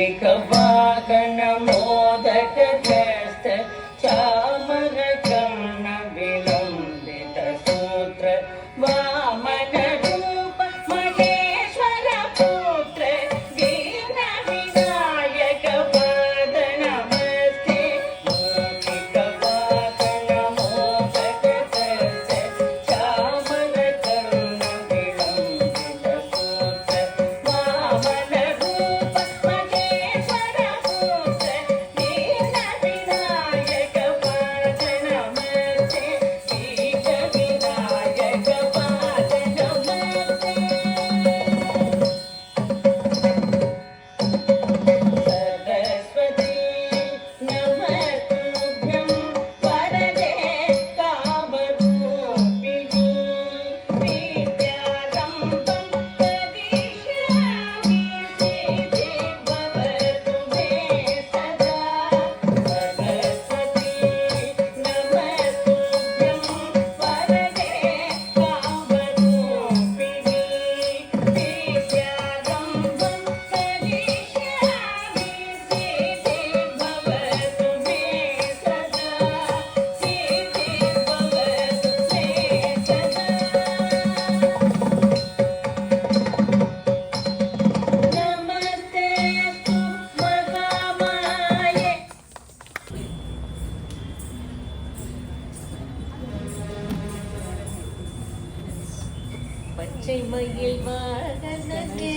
मूषिकवाहन मोदक ध्यस्त चामर कर्ण विलंबित सूत्र वामन रूप महेश्वर पुत्र दीन विनायक पद नमस्ते मूषिकवाहन मोदक ध्यस्त चामर कर्ण विलंबित सूत्र वामन பச்சை மயில் வாகனனே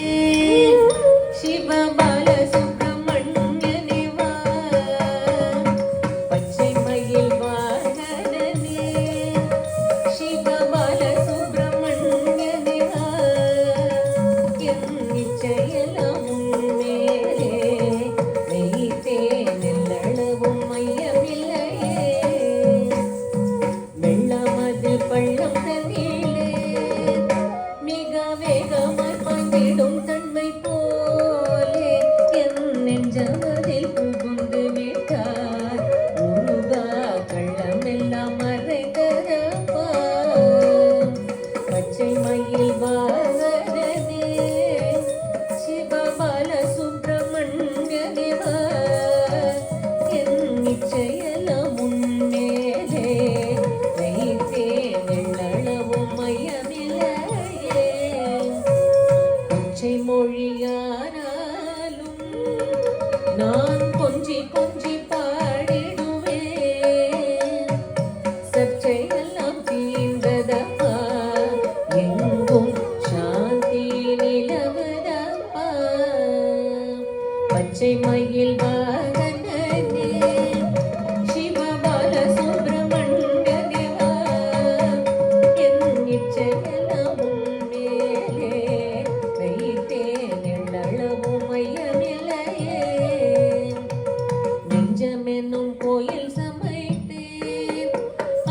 சிவ பால சுப்பிரமணியனே வா பச்சை மயில் வாகனனே சிவ பால சுப்பிரமணியனே வா என் நிச்சயெல்லாம் உன்மேலே வைத்தே நெல்லளவும் மையமில்லையே வெள்ளமது பள்ளம் தண்ணீரே வேகமாய் பாய்ந்திடும் தன்மை போலே என் நெஞ்சமதில் புகுந்து விட்டார் முருகா கள்ளமெல்லாம் மறைந்ததப்பா பச்சை மயில் வாகனனே சிவபால சுப்பிரமணியனே வா என் நிச்சயெல்லாம் உன்மேலே வைத்தே வெள்ளளவும் மையமில்லை மொழியானாலும் நான் கொஞ்சி கொஞ்சி பாடிடுவேன் சர்ச்சையெல்லாம் தீர்ந்ததப்பா எங்கும் சாந்தி நிலவதப்பா பச்சை மயில் வாகனனே சிவபால சுப்பிரமணியனே வா என் நிச்சயெல்லாம் உன்மேலே நெஞ்சமெனும் கோயில் சமைத்தேன்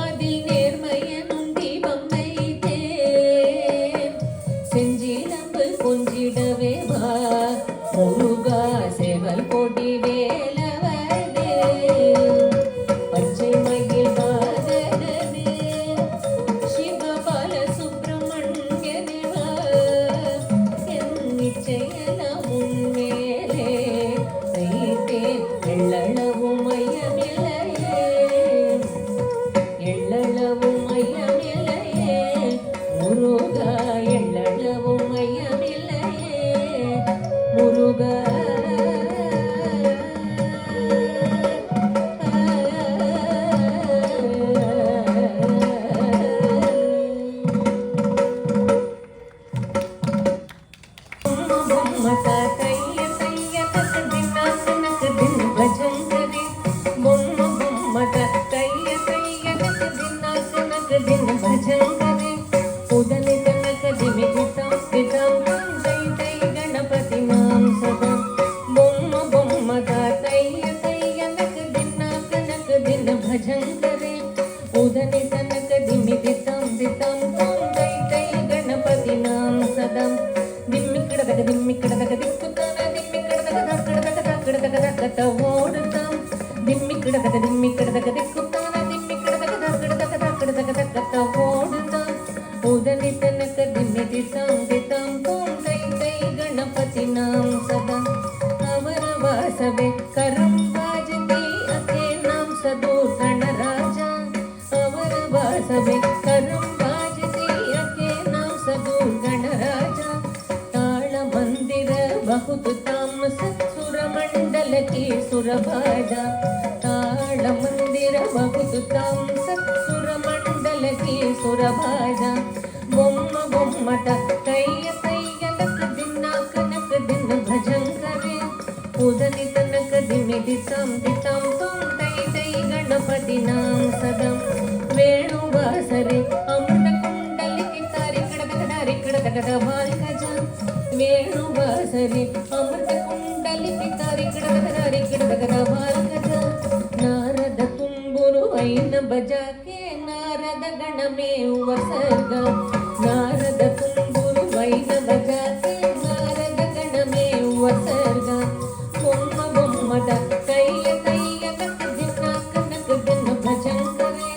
அதில் நேர்மையெனும் தீபம் வைத்தேன் செஞ்சிலம்பு கொஞ்சிடவே வா முருகா செவல் கொடி வேலவனே பச்சை மயில் வாகனனே சிவபால சுப்பிரமணியனே வா என் நிச்சயெல்லாம் உன்மேலே வைத்தேன் வெள்ளளவும் மையமில்லையே ಭಜಂಕರೆ ಉದನಿ ತನಕ ದಿಮ್ಮಿ ದಿತ್ತಂ ದಿತ್ತಂ ತಂ ತೈ ತೈ ಗಣಪತಿ ನಾಂ ಸದಾ ದಿಮ್ಮಿ ಕಿಡದಕ ದಿಕ್ಕುತ್ತಾನ ದಿಮ್ಮಿ ಕಿಡದಕ ದಕ್ಕಡದಕ ಓಡುತ್ತಾಂ ದಿಮ್ಮಿ ಕಿಡದಕ ದಿಕ್ಕುತ್ತಾನ ದಿಮ್ಮಿ ಕಿಡದಕ ದಕ್ಕಡದಕ ಓಡುತ್ತಾಂ ಉದನಿ ತನಕ ದಿಮ್ಮಿ ದಿತ್ತಂ ದಿತ್ತಂ ತಂ ತೈ ತೈ ಗಣಪತಿ ನಾಂ ಸದಾ ಅವರ ವಾಸವೇ ಕರಂಬಾಜತಿ ಅಕೆ ನಾಂ ಸದೂರ್ ಗಣರಾಜ ಅವರ ವಾಸವೇ ಕರಂಬಾಜತಿ ಅಕೆ ನಾಂ ಸದೂರ್ ಗಣರಾಜ ತಾಳ ಮಂದಿರ ಬಹುದು ತಾಮ ಸತ್ಸುರ ಮಂಡಲ ಕಿ ಸುರಭಾಜ ತಾಳ ಮಂದಿರ ಬಹುದು ತಾಮ ಸತ್ಸುರ ಮಂಡಲ ಕಿ ಸುರಭಾಜ ಬೊಮ್ಮ ಬೊಮ್ಮಟ ಕೈಯ ಕೈಯಲಕ ದಿನ ಕನಕ ದಿನ ಭಜಂಕರೆ ಉದನಿ ತನಕ ದಿಮಿ ದಿತ್ತಂ ದಿತ್ತಂ ತಂ ತೈ ತೈ ಗಣಪತಿ ನಾಂ ಸದಾ ವೇಣುವಾಸರೆ ಅಮೃತ ಕುಂಡಲಿ ಕಿತಾರಿ ಕಡದಕದ ಬಾಲ್ಕಜ ವೇಣುವಾಸರೆ ಅಮೃತ ಕುಂಡಲಿ ಕಿತಾರಿ ಕಡದಕದ ಬಾಲ್ಕಜ ನಾರದ ತುಂಬುರು ಐನ ಬಜಾಕೆ ನಾರದ ಗಣಮೇವ ಸರ್ಗ ನಾರದ ತುಂಬುರು ಐನ ಬಜಾಕೆ ನಾರದ ಗಣಮೇವ ಸರ್ಗ ಬೊಮ್ಮ ಬೊಮ್ಮದ ಕೈಯ ಕೈಯ ಕನಕ ದಿನ ಭಜಂಕರೆ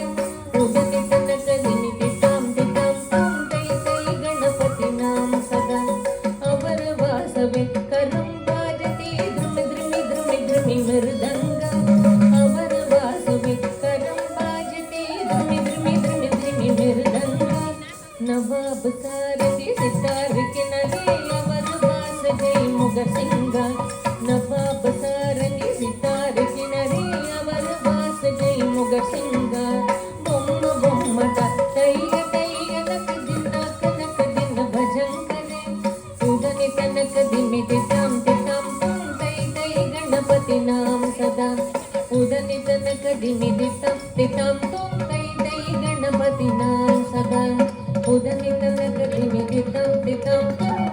ಉದನಿ ತನಕ ದಿನಿ ದಿತ್ತಂ ದಿತ್ತಂ ತಂ ತೈ ತೈ ಗಣಪತಿ ನಾಂ ಸದಾ ಅವರ ವಾಸವೇ ಕರಂಬಾಜತಿ ಧ್ರುಮಿ ಮೃದಂಗ ಅವರ ವಾಸವೇ ಕರಂಬಾಜತಿ ಧ್ರುಮಿ ಮೃದಂಗ ನವಾಬ್ ಸಾರಥಿ ಸಿತಾರ್ ಕಿನರೆ ಅವರ ವಾಸ ಜೈ ಮುಗ ಸಿಂಗ ನವಾಬ್ ಸಾರಥಿ ಸಿತಾರ್ ಕಿನರೆ ಅವರ ವಾಸ ಜೈ ಮುಗ ಸಿಂಗ ಬೊಮ್ಮ ಬೊಮ್ಮಟ ಕೈಯ ಕೈಯಲಕ ದಿನ ಭಜಂಕರೆ ಉದನಿ ತನಕ ದಿಮ್ಮಿ ದಿತ್ತಂ ದಿತ್ತಂ ತಂ ತೈ ತೈ ಗಣಪತಿ ನಾಂ ಸದಾ ಉದನಿ ತನಕ ದಿಮ್ಮಿ ದಿತ್ತಂ ದಿತ್ತಂ ತಂ ತೈ ತೈ ಗಣಪತಿ ನಾಂ ಸದಾ ಉದನಿ ತನಕ ದಿಮ್ಮಿ ದಿತ್ತಂ ದಿತ್ತಂ ತಂ